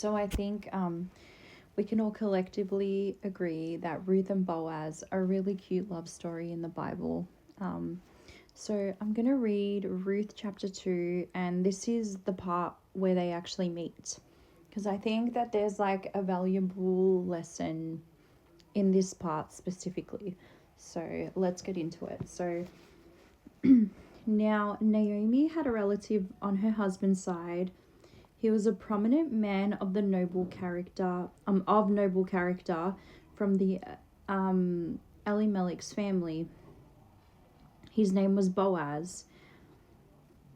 So I think we can all collectively agree that Ruth and Boaz are a really cute love story in the Bible. Um, so I'm going to read Ruth chapter 2, and this is the part where they actually meet. Because I think that there's like a valuable lesson in this part specifically. So let's get into it. So now Naomi had a relative on her husband's side. He was a prominent man of noble character from the Elimelech's family. His name was Boaz.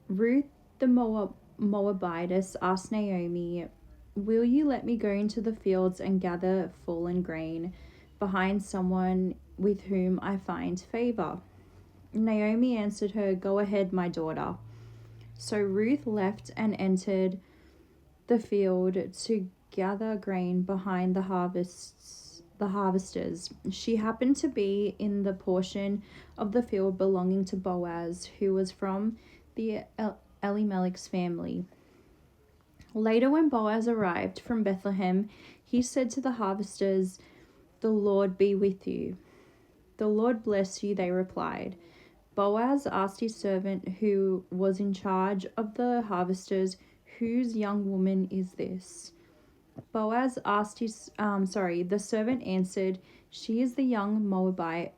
Ruth the Moabitess asked Naomi, "Will you let me go into the fields and gather fallen grain behind someone with whom I find favor?" Naomi answered her, "Go ahead, my daughter." So Ruth left and entered the field to gather grain behind the harvesters. She happened to be in the portion of the field belonging to Boaz, who was from the Elimelech's family. Later, when Boaz arrived from Bethlehem, he said to the harvesters, "The Lord be with you." "The Lord bless you," they replied. Boaz asked his servant who was in charge of the harvesters, "Whose young woman is this?" The servant answered, "She is the young Moabite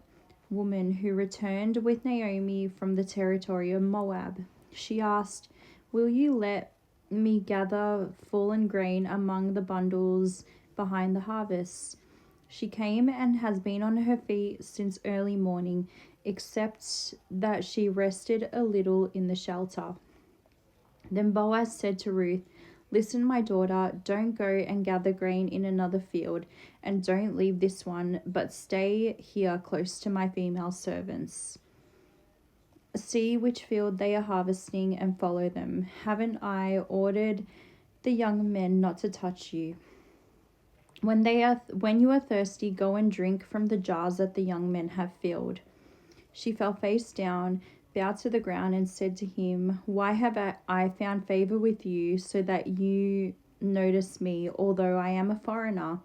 woman who returned with Naomi from the territory of Moab." She asked, "Will you let me gather fallen grain among the bundles behind the harvest?" She came and has been on her feet since early morning, except that she rested a little in the shelter. Then Boaz said to Ruth, "Listen, my daughter, don't go and gather grain in another field, and don't leave this one, but stay here close to my female servants. See which field they are harvesting and follow them. Haven't I ordered the young men not to touch you? When you are thirsty, go and drink from the jars that the young men have filled." She fell face down, bowed to the ground, and said to him, "Why have I found favor with you so that you notice me, although I am a foreigner?"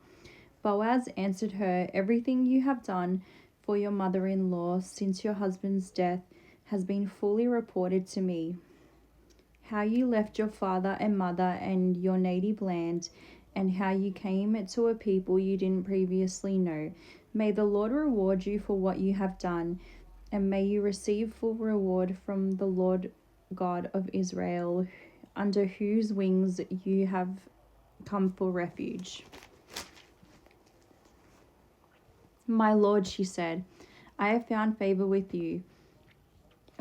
Boaz answered her, "Everything you have done for your mother-in-law since your husband's death has been fully reported to me. How you left your father and mother and your native land, and how you came to a people you didn't previously know. May the Lord reward you for what you have done, and may you receive full reward from the Lord God of Israel, under whose wings you have come for refuge." "My Lord," she said, "I have found favor with you,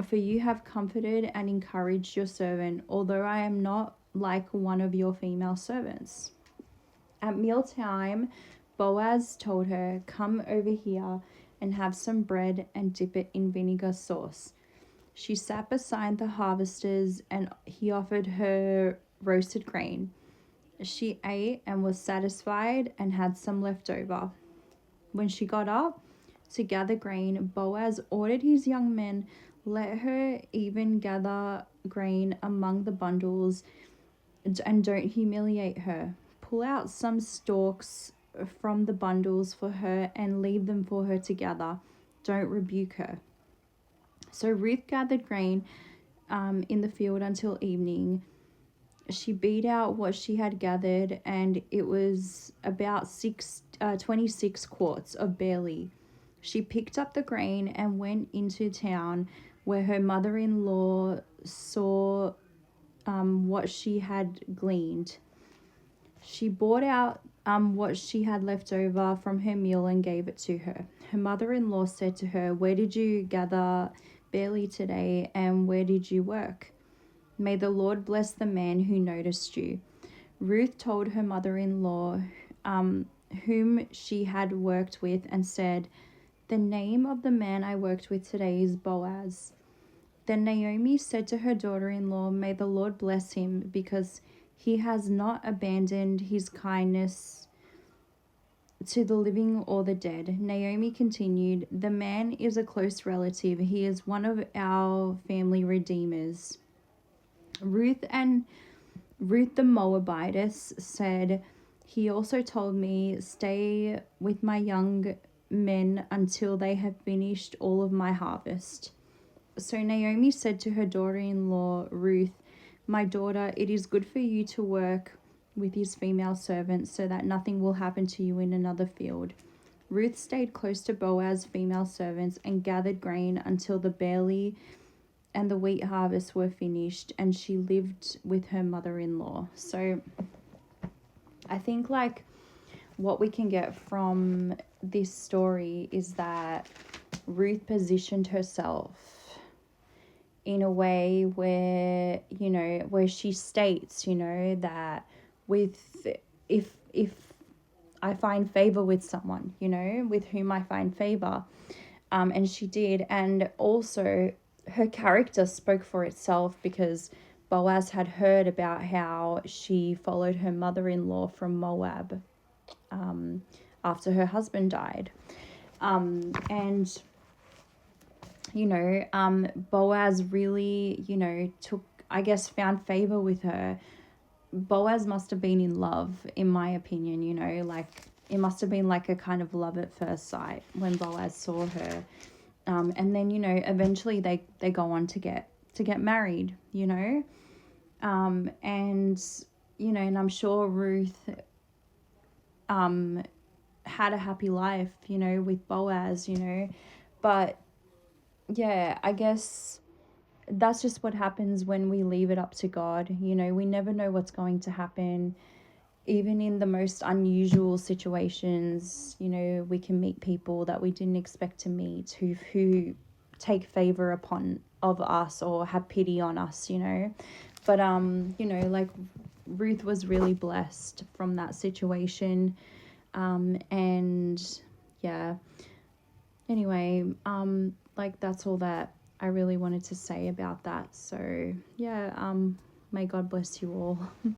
for you have comforted and encouraged your servant, although I am not like one of your female servants." At mealtime, Boaz told her, "Come over here and have some bread and dip it in vinegar sauce." She sat beside the harvesters, and he offered her roasted grain. She ate and was satisfied and had some left over. When she got up to gather grain, Boaz ordered his young men, "Let her even gather grain among the bundles, and don't humiliate her. Pull out some stalks from the bundles for her and leave them for her to gather. Don't rebuke her." So Ruth gathered grain in the field until evening. She beat out what she had gathered, and it was about 26 quarts of barley. She picked up the grain and went into town, where her mother-in-law saw what she had gleaned. She brought out what she had left over from her meal and gave it to her. Her mother-in-law said to her, "Where did you gather barley today, and where did you work? May the Lord bless the man who noticed you." Ruth told her mother-in-law whom she had worked with, and said, "The name of the man I worked with today is Boaz." Then Naomi said to her daughter-in-law, "May the Lord bless him, because he has not abandoned his kindness to the living or the dead." Naomi continued, "The man is a close relative. He is one of our family redeemers." Ruth Ruth the Moabitess said, "He also told me, 'Stay with my young men until they have finished all of my harvest.' So Naomi said to her daughter-in-law Ruth, 'My daughter, it is good for you to work with his female servants so that nothing will happen to you in another field.' Ruth stayed close to Boaz's female servants and gathered grain until the barley and the wheat harvest were finished, and she lived with her mother-in-law." So I think like what we can get from this story is that Ruth positioned herself in a way where, you know, where she states, you know, that with if I find favor with someone, you know, with whom I find favor, and she did. And also her character spoke for itself, because Boaz had heard about how she followed her mother-in-law from Moab, after her husband died. And, you know, Boaz really, you know, found favor with her. Boaz must have been in love, in my opinion, you know, like it must have been like a kind of love at first sight when Boaz saw her. And then, you know, eventually they go on to get married, you know. And, you know, and I'm sure Ruth had a happy life, you know, with Boaz, you know. But yeah, I guess that's just what happens when we leave it up to God. You know, we never know what's going to happen. Even in the most unusual situations, you know, we can meet people that we didn't expect to meet who take favor upon of us or have pity on us, you know. But you know, like Ruth was really blessed from that situation. And yeah. Anyway, like that's all that I really wanted to say about that. So yeah, may God bless you all.